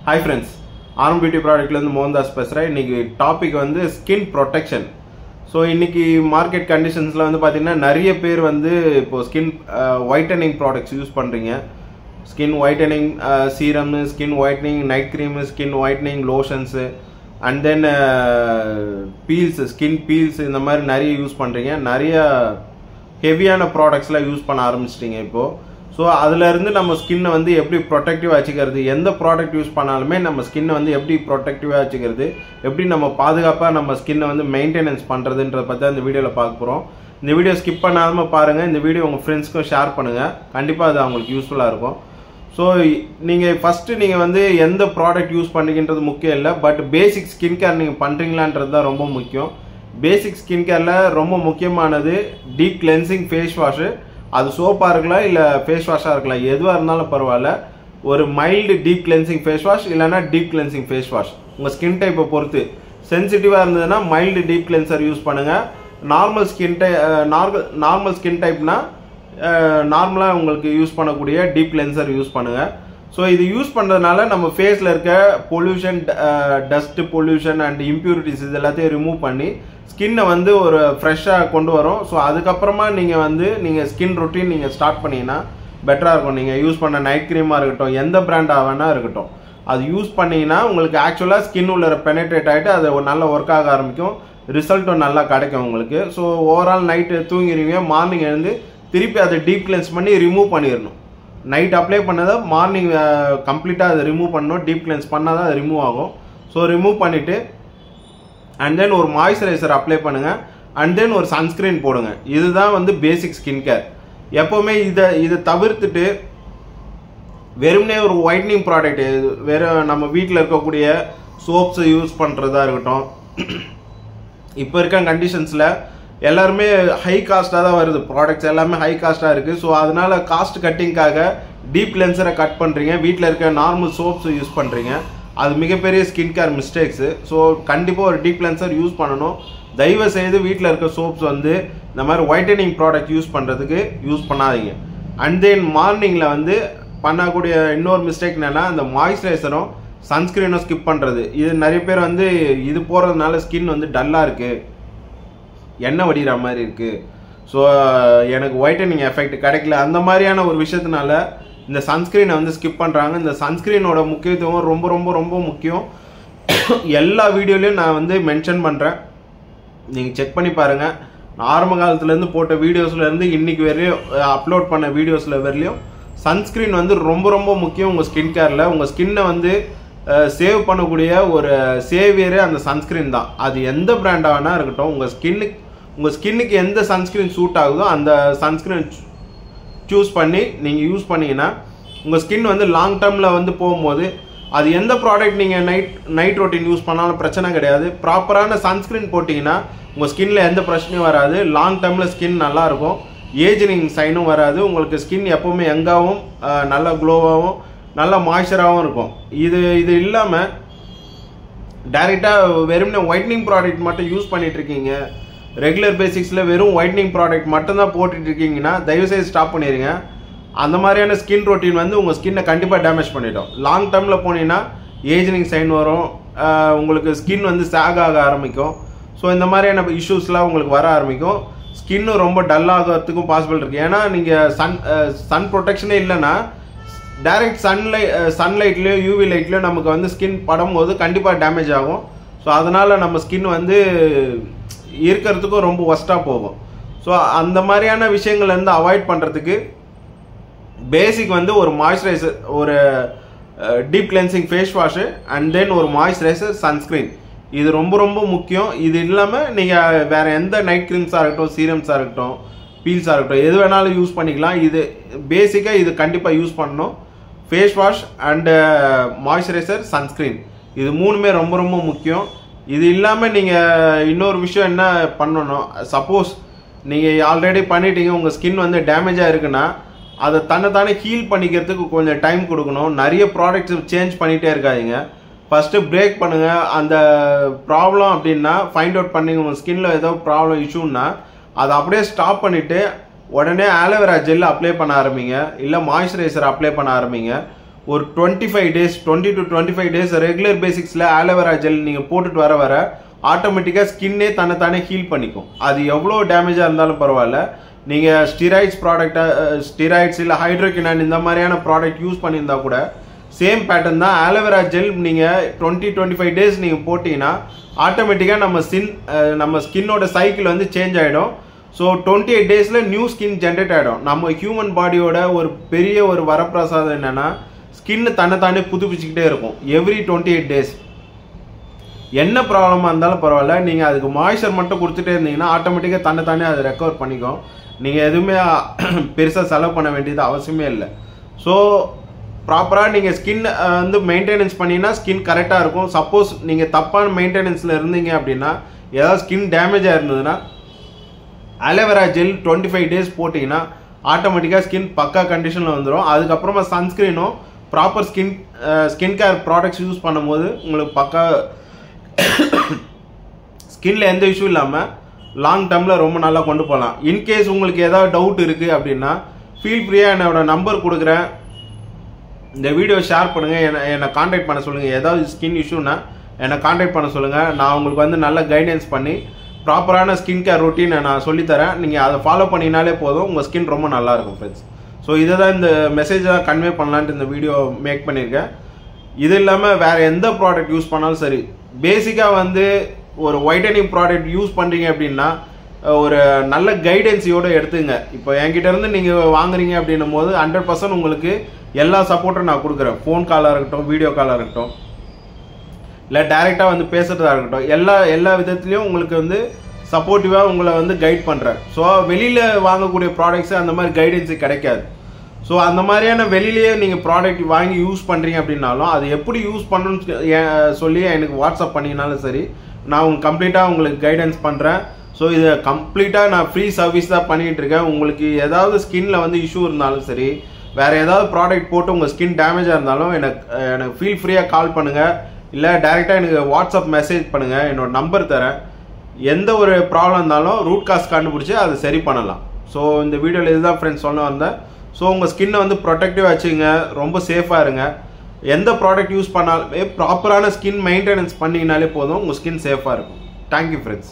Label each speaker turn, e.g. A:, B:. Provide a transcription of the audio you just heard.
A: Hi friends, Arm Beauty Product la Mohandas பேசுறேன். இன்னைக்கு topic வந்து ஸ்கின் ப்ரொடெக்ஷன். ஸோ இன்னைக்கு மார்க்கெட் கண்டிஷன்ஸ்ல வந்து பாத்தீங்கன்னா நிறைய பேர் வந்து இப்போ ஸ்கின் ஒயிட்டனிங் ப்ராடக்ட்ஸ் யூஸ் பண்றீங்க. Skin whitening serum, skin whitening night cream, skin whitening lotions and then peels, skin peels இந்த மாதிரி நிறைய யூஸ் பண்றீங்க. நிறைய ஹெவியான ப்ராடக்ட்ஸ்லாம் யூஸ் பண்ண ஆரம்பிச்சிட்டீங்க இப்போ. ஸோ அதுல இருந்து நம்ம ஸ்கின்னை வந்து எப்படி ப்ரொடெக்டிவாக வச்சுக்கிறது, எந்த ப்ராடக்ட் யூஸ் பண்ணாலுமே நம்ம ஸ்கின்னை வந்து எப்படி ப்ரொடெக்டிவாக வச்சுக்கிறது, எப்படி நம்ம பாதுகாப்பாக நம்ம ஸ்கின்னை வந்து மெயின்டெனன்ஸ் பண்ணுறதுன்றத பற்றி இந்த வீடியோவில் பார்க்க போகிறோம். இந்த வீடியோ ஸ்கிப் பண்ணாமல் பாருங்கள். இந்த வீடியோ உங்கள் ஃப்ரெண்ட்ஸ்க்கும் ஷேர் பண்ணுங்கள். கண்டிப்பாக அது அவங்களுக்கு யூஸ்ஃபுல்லாக இருக்கும். ஸோ நீங்கள் ஃபஸ்ட்டு நீங்கள் வந்து எந்த ப்ராடக்ட் யூஸ் பண்ணிக்கின்றது முக்கியம் இல்லை, பட் பேசிக் ஸ்கின் கேர் நீங்கள் பண்ணுறீங்களான்றது தான் ரொம்ப முக்கியம். பேசிக் ஸ்கின் கேரில் ரொம்ப முக்கியமானது டீப் கிளென்சிங் ஃபேஸ் வாஷு. அது சோப்பாக இருக்கலாம் இல்லை ஃபேஸ் வாஷாக இருக்கலாம், எதுவாக இருந்தாலும் பரவாயில்ல. ஒரு mild deep cleansing face wash இல்லைனா டீப் கிளென்சிங் ஃபேஸ் வாஷ் உங்கள் ஸ்கின் டைப்பை பொறுத்து. சென்சிட்டிவாக இருந்ததுன்னா மைல்டு டீப் கிளென்சர் யூஸ் பண்ணுங்கள். நார்மல் ஸ்கின் டைப்னா நார்மலாக உங்களுக்கு யூஸ் பண்ணக்கூடிய டீப் கிளென்சர் யூஸ் பண்ணுங்கள். ஸோ இது யூஸ் பண்ணுறதுனால நம்ம ஃபேஸில் இருக்க pollution, dust pollution and impurities இது எல்லாத்தையும் ரிமூவ் பண்ணி ஸ்கின்னை வந்து ஒரு ஃப்ரெஷ்ஷாக கொண்டு வரும். ஸோ அதுக்கப்புறமா நீங்கள் ஸ்கின் ரொட்டீன் நீங்கள் ஸ்டார்ட் பண்ணிங்கன்னா பெட்டராக இருக்கும். நீங்கள் யூஸ் பண்ண நைட் க்ரீமாக இருக்கட்டும், எந்த பிராண்டாக வேணா இருக்கட்டும், அது யூஸ் பண்ணிங்கன்னா உங்களுக்கு ஆக்சுவலாக ஸ்கின் உள்ள பெனட்ரேட் ஆகிட்டு அது நல்லா ஒர்க் ஆக ஆரம்பிக்கும். ரிசல்ட்டும் நல்லா கிடைக்கும் உங்களுக்கு. ஸோ ஓவரால் நைட்டு தூங்கிடுவீங்க, மார்னிங் எழுந்து திருப்பி அதை டீப் கிளென்ஸ் பண்ணி ரிமூவ் பண்ணிடணும். நைட் அப்ளை பண்ணதை மார்னிங் கம்ப்ளீட்டாக அதை ரிமூவ் பண்ணணும். டீப் கிளென்ஸ் பண்ணால் தான் அது ரிமூவ் ஆகும். ஸோ ரிமூவ் பண்ணிவிட்டு அண்ட் தென் ஒரு மாய்ஸ்சரைசர் அப்ளை பண்ணுங்கள். அண்ட் தென் ஒரு சன்ஸ்கிரீன் போடுங்க. இதுதான் வந்து பேசிக் ஸ்கின் கேர். எப்போவுமே இதை தவிர்த்துட்டு வெறுமனே ஒரு ஒயிட்னிங் ப்ராடக்ட், வெறும் நம்ம வீட்டில் இருக்கக்கூடிய சோப்ஸை யூஸ் பண்ணுறதா இருக்கட்டும். இப்போ இருக்க கண்டிஷன்ஸில் எல்லாருமே ஹை காஸ்ட்டாக தான் வருது, ப்ராடக்ட்ஸ் எல்லாமே ஹை காஸ்ட்டாக இருக்குது. ஸோ அதனால காஸ்ட் கட்டிங்காக டீப் கிளென்சரை கட் பண்ணுறீங்க, வீட்டில் இருக்க நார்மல் சோப்ஸை யூஸ் பண்ணுறீங்க. அது மிகப்பெரிய ஸ்கின் கேர் மிஸ்டேக்ஸு. ஸோ கண்டிப்பாக ஒரு டீப் கிளென்சர் யூஸ் பண்ணணும். தயவு செய்து வீட்டில் இருக்க சோப்ஸ் வந்து இந்த மாதிரி ஒயிட்டனிங் ப்ராடக்ட் யூஸ் பண்ணுறதுக்கு யூஸ் பண்ணாதீங்க. அண்ட் தென் மார்னிங்கில் வந்து பண்ணக்கூடிய இன்னொரு மிஸ்டேக் என்னென்னா அந்த மாய்ஸ்சரைசரும் சன்ஸ்கிரீனும் ஸ்கிப் பண்ணுறது. இது நிறைய பேர் வந்து இது போடுறதுனால ஸ்கின் வந்து டல்லாக இருக்குது, எண்ணெய் வடிகிற மாதிரி இருக்குது, ஸோ எனக்கு ஒயிட்டனிங் எஃபெக்ட் கிடைக்கல, அந்த மாதிரியான ஒரு விஷயத்தினால இந்த சன்ஸ்கிரீனை வந்து ஸ்கிப் பண்ணுறாங்க. இந்த சன்ஸ்கிரீனோட முக்கியத்துவம் ரொம்ப ரொம்ப ரொம்ப முக்கியம். எல்லா வீடியோலையும் நான் வந்து மென்ஷன் பண்ணுறேன், நீங்கள் செக் பண்ணி பாருங்கள். ஆரம்ப காலத்துலேருந்து போட்ட வீடியோஸ்லேருந்து இன்றைக்கி வரையும் அப்லோட் பண்ண வீடியோஸில் வரையிலையும் சன்ஸ்கிரீன் வந்து ரொம்ப ரொம்ப முக்கியம் உங்கள் ஸ்கின் கேரில். உங்கள் ஸ்கின்னை வந்து சேவ் பண்ணக்கூடிய ஒரு சேவியரே அந்த சன்ஸ்கிரீன் தான். அது எந்த பிராண்டாக வேணா இருக்கட்டும், உங்கள் ஸ்கின்னுக்கு எந்த சன்ஸ்கிரீன் சூட் ஆகுதோ அந்த சன்ஸ்கிரீன் சூஸ் பண்ணி நீங்கள் யூஸ் பண்ணிங்கன்னா உங்கள் ஸ்கின் வந்து லாங் டேர்மில் வந்து போகும்போது அது எந்த ப்ராடக்ட் நீங்கள் நைட் ரொட்டீன் யூஸ் பண்ணாலும் பிரச்சனை கிடையாது. ப்ராப்பரான சன்ஸ்கிரீன் போட்டிங்கன்னா உங்கள் ஸ்கின்னில் எந்த பிரச்சனையும் வராது. லாங் டேர்மில் ஸ்கின் நல்லாயிருக்கும், ஏஜிங் சைனும் வராது. உங்களுக்கு ஸ்கின் எப்போவுமே யங்காகவும் நல்லா க்ளோவாகவும் நல்லா மாய்ஸ்சராகவும் இருக்கும். இது இல்லாமல் டைரெக்டாக வெறும்னே ஒயிட்னிங் ப்ராடக்ட் மட்டும் யூஸ் பண்ணிட்டு இருக்கீங்க, ரெகுலர் பேசிக்ஸில் வெறும் ஒயிட்னிங் ப்ராடக்ட் மட்டும்தான் போட்டுட்டு இருக்கீங்கன்னா தயவுசெய்து ஸ்டாப் பண்ணிடுங்க. அந்த மாதிரியான ஸ்கின் ரொட்டீன் வந்து உங்கள் ஸ்கின்னை கண்டிப்பாக டேமேஜ் பண்ணிட்டோம். லாங் டேர்மில் போனீங்கன்னா ஏஜிங் சைன் வரும், உங்களுக்கு ஸ்கின் வந்து சேக் ஆக ஆரம்பிக்கும். ஸோ இந்த மாதிரியான இஷ்யூஸ்லாம் உங்களுக்கு வர ஆரம்பிக்கும். ஸ்கின்னும் ரொம்ப டல் ஆகிறதுக்கும் பாசிபிள் இருக்குது. ஏன்னா நீங்கள் சன் ப்ரொடெக்ஷனே இல்லைன்னா டைரக்ட் சன்லைட்லேயோ யூவி லைட்லேயோ நமக்கு வந்து ஸ்கின் படும்போது கண்டிப்பாக டேமேஜ் ஆகும். ஸோ அதனால் நம்ம ஸ்கின் வந்து இருக்கிறதுக்கும் ரொம்ப ஒஸ்ட்டாக போகும். ஸோ அந்த மாதிரியான விஷயங்கள்லேருந்து அவாய்ட் பண்ணுறதுக்கு பேசிக் வந்து ஒரு மாய்ஸ்சரைசர், ஒரு deep cleansing face wash and then ஒரு மாய்ஸ்சரைசர், சன்ஸ்க்ரீன், இது ரொம்ப ரொம்ப முக்கியம். இது இல்லாமல் நீங்கள் வேறு எந்த நைட் க்ரீம்ஸாக இருக்கட்டும், சீரம்ஸாக இருக்கட்டும், பீல்ஸாக இருக்கட்டும், எது வேணாலும் யூஸ் பண்ணிக்கலாம். இது பேசிக்காக இது கண்டிப்பாக யூஸ் பண்ணணும். Face wash and moisturiser, sunscreen, இது மூணுமே ரொம்ப ரொம்ப முக்கியம். இது இல்லாமல் நீங்கள் இன்னொரு விஷயம் என்ன பண்ணணும், சப்போஸ் நீங்கள் ஆல்ரெடி பண்ணிட்டீங்க, உங்கள் ஸ்கின் வந்து டேமேஜாக இருக்குன்னா அதை தன்னைத்தானே ஹீல் பண்ணிக்கிறதுக்கு கொஞ்சம் டைம் கொடுக்கணும். நிறைய ப்ராடக்ட்ஸ் சேஞ்ச் பண்ணிகிட்டே இருக்காதிங்க. ஃபஸ்ட்டு பிரேக் பண்ணுங்கள். அந்த ப்ராப்ளம் அப்படின்னா ஃபைண்ட் அவுட் பண்ணி உங்கள் ஸ்கின்னில் ஏதோ ப்ராப்ளம் இஷ்யூன்னா அதை அப்படியே ஸ்டாப் பண்ணிவிட்டு உடனே ஆலோவேரா ஜெல் அப்ளை பண்ண ஆரம்பிங்க, இல்லை மாய்ஸ்சரைசர் அப்ளை பண்ண ஆரம்பிங்க. ஒரு 25 டேஸ் 20 to 25 டேஸ் ரெகுலர் பேசிக்ஸில் ஆலோவேரா ஜெல் நீங்கள் போட்டுட்டு வர ஆட்டோமேட்டிக்காக ஸ்கின்னே தன்னைத்தானே ஹீல் பண்ணிக்கும். அது எவ்வளோ டேமேஜாக இருந்தாலும் பரவாயில்ல, நீங்கள் ஸ்டிராய்ட்ஸ் ப்ராடக்டை ஸ்டிராய்ட்ஸ் இல்லை ஹைட்ரோகினான் இந்த மாதிரியான ப்ராடக்ட் யூஸ் பண்ணியிருந்தா கூட சேம் பேட்டர்ன் தான். ஆலோவேரா ஜெல் நீங்கள் 20-25 டேஸ் நீங்கள் போட்டிங்கன்னா ஆட்டோமேட்டிக்காக நம்ம ஸ்கின்னோட சைக்கிள் வந்து சேஞ்ச் ஆகிடும். ஸோ 28 டேஸில் நியூ ஸ்கின் ஜென்ரேட் ஆகிடும். நம்ம ஹியூமன் பாடியோட ஒரு பெரிய ஒரு வரப்பிரசாதம் என்னென்னா ஸ்கின்னு தன்னைத்தானே புதுப்பிச்சுக்கிட்டே இருக்கும் எவ்ரி 28 டேஸ். என்ன ப்ராப்ளமாக இருந்தாலும் பரவாயில்ல, நீங்கள் அதுக்கு மாய்ஸ்சர் மட்டும் கொடுத்துட்டே இருந்தீங்கன்னா ஆட்டோமேட்டிக்காக தன்னைத்தானே அதை ரெக்கவர் பண்ணிக்கும். நீங்கள் எதுவுமே பெருசாக செலவு பண்ண வேண்டியது அவசியமே இல்லை. ஸோ ப்ராப்பராக நீங்கள் ஸ்கின் வந்து மெயின்டெனன்ஸ் பண்ணிங்கன்னா ஸ்கின் கரெக்டாக இருக்கும். சப்போஸ் நீங்கள் தப்பான மெயின்டெனன்ஸில் இருந்தீங்க அப்படின்னா, ஏதாவது ஸ்கின் டேமேஜாக இருந்ததுன்னா ஆலோவேரா ஜெல் 25 டேஸ் போட்டிங்கன்னா ஆட்டோமேட்டிக்காக ஸ்கின் பக்கா கண்டிஷனில் வந்துடும். அதுக்கப்புறமா சன்ஸ்க்ரீனும் proper skin care products use பண்ணும்போது உங்களுக்கு பக்கா ஸ்கின்ல எந்த இஷ்யூ இல்லாமல் லாங் டேர்மில் ரொம்ப நல்லா கொண்டு போகலாம். இன்கேஸ் உங்களுக்கு ஏதாவது டவுட் இருக்குது அப்படின்னா ஃபீல் ஃப்ரீயாக என்னோட நம்பர் கொடுக்குறேன், இந்த வீடியோ ஷேர் பண்ணுங்கள், என்னை காண்டாக்ட் பண்ண சொல்லுங்கள். ஏதாவது ஸ்கின் இஷ்யூனா என்னை காண்டாக்ட் பண்ண சொல்லுங்கள். நான் உங்களுக்கு வந்து நல்ல கைடன்ஸ் பண்ணி ப்ராப்பரான ஸ்கின் கேர் ரொட்டீனை நான் சொல்லித்தரேன். நீங்கள் அதை ஃபாலோ பண்ணினாலே போதும், உங்கள் ஸ்கின் ரொம்ப நல்லாயிருக்கும் ஃப்ரெண்ட்ஸ். ஸோ இதை தான் இந்த மெசேஜை தான் கன்வே பண்ணலான்ட்டு இந்த வீடியோ மேக் பண்ணியிருக்கேன். இது இல்லாமல் வேறு எந்த ப்ராடக்ட் யூஸ் பண்ணாலும் சரி, பேசிக்காக வந்து ஒரு ஒயிட்டனிங் ப்ராடக்ட் யூஸ் பண்ணுறீங்க அப்படின்னா ஒரு நல்ல கைடன்ஸியோடு எடுத்துங்க. இப்போ என்கிட்ட இருந்து நீங்கள் வாங்குறீங்க அப்படின்னும் போது 100% உங்களுக்கு எல்லா சப்போர்ட்டும் நான் கொடுக்குறேன். ஃபோன் காலாக இருக்கட்டும், வீடியோ காலாக இருக்கட்டும், இல்லை டைரெக்டாக வந்து பேசுகிறதா இருக்கட்டும், எல்லா விதத்துலேயும் உங்களுக்கு வந்து சப்போர்ட்டிவாக உங்களை வந்து கைட் பண்ணுறேன். ஸோ வெளியில் வாங்கக்கூடிய ப்ராடக்ட்ஸு அந்த மாதிரி கைடன்ஸு கிடைக்காது. ஸோ அந்த மாதிரியான வெளியிலேயே நீங்கள் ப்ராடக்ட் வாங்கி யூஸ் பண்ணுறீங்க அப்படின்னாலும் அது எப்படி யூஸ் பண்ணணும்னு சொல்லி எனக்கு வாட்ஸ்அப் பண்ணிங்கனாலும் சரி, நான் உங்களுக்கு கம்ப்ளீட்டாக உங்களுக்கு கைடன்ஸ் பண்ணுறேன். ஸோ இதை கம்ப்ளீட்டாக நான் ஃப்ரீ சர்வீஸ் தான் பண்ணிகிட்டு இருக்கேன். உங்களுக்கு ஏதாவது ஸ்கின்ல வந்து இஷ்யூ இருந்தாலும் சரி, வேறு ஏதாவது ப்ராடக்ட் போட்டு உங்கள் ஸ்கின் டேமேஜாக இருந்தாலும் எனக்கு ஃபீல் ஃப்ரீயாக கால் பண்ணுங்கள், இல்லை டைரெக்டாக எனக்கு வாட்ஸ்அப் மெசேஜ் பண்ணுங்கள். என்னோட நம்பர் தரேன். எந்த ஒரு ப்ராப்ளம் இருந்தாலும் ரூட் காஸ் கண்டுபிடிச்சி அதை சரி பண்ணலாம். ஸோ இந்த வீடியோவில் இதுதான் ஃப்ரெண்ட்ஸ் சொல்ல வந்தேன். ஸோ உங்கள் ஸ்கின்னை வந்து ப்ரொடெக்டிவாக வச்சுங்க, ரொம்ப சேஃபாக இருங்க. எந்த ப்ராடக்ட் யூஸ் பண்ணாலுமே ப்ராப்பரான ஸ்கின் மெயின்டெனன்ஸ் பண்ணிங்கனாலே போதும், உங்கள் ஸ்கின் சேஃபாக இருக்கும். Thank you friends.